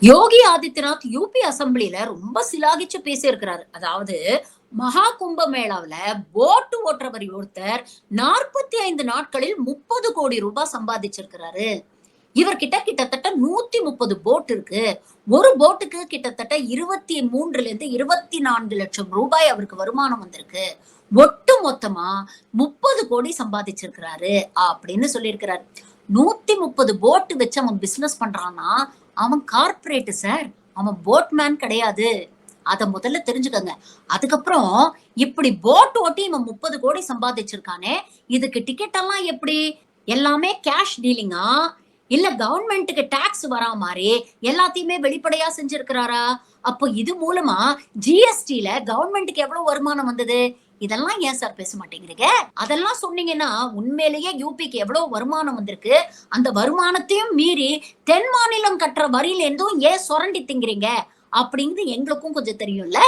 Yogi Adityanath UP அசெம்பிளில ரொம்ப சிலாகிச்சு பேசியிருக்கிறாரு. அதாவது மகா கும்ப மேளாவுல போட் ஓட்டுறவர் ஒருத்தர் 45 நாட்களில் 30 கோடி ரூபாய் சம்பாதிச்சிருக்கிறாரு. இவர்கிட்ட கிட்டத்தட்ட 130 போட் இருக்கு. ஒரு போட்டுக்கு கிட்டத்தட்ட 23ல இருந்து 24 லட்சம் ரூபாய் அவருக்கு வருமானம் வந்திருக்கு. ஒட்டு மொத்தமா 30 கோடி சம்பாதிச்சிருக்கிறாரு அப்படின்னு சொல்லியிருக்கிறாரு. 130 போட் வச்சு அவன் பிசினஸ் பண்றான்னா அவன் கார்ப்பரேட் சார். அவன் போட்மேன் கிடையாது. அத முதல்ல தெரிஞ்சுக்கங்க. அதுக்கப்புறம் இப்படி போட் ஓட்டி இவன் 30 கோடி சம்பாதிச்சிருக்கானே, இதுக்கு டிக்கெட் எல்லாம் எப்படி? எல்லாமே கேஷ் டீலிங்கா? இல்ல கவர்மெண்ட்டுக்கு டாக்ஸ் வரா மாரி எல்லாத்தையுமே வெளிப்படையா செஞ்சிருக்கிறாரா? அப்போ இது மூலமா ஜிஎஸ்டில கவர்மெண்ட்டுக்கு எவ்வளவு வருமானம் வந்தது? இதெல்லாம் ஏன் சார் பேச மாட்டேங்கிறீங்க? அதெல்லாம் சொன்னீங்கன்னா உண்மையிலேயே யூபிக்கு எவ்வளவு வருமானம் வந்திருக்கு? அந்த வருமானத்தையும் மீறி தென் மாநிலம் கட்டுற வரியில இருந்தும் ஏன் சுரண்டி திங்கிறீங்க? அப்படிங்கிறது எங்களுக்கும் கொஞ்சம் தெரியும்ல.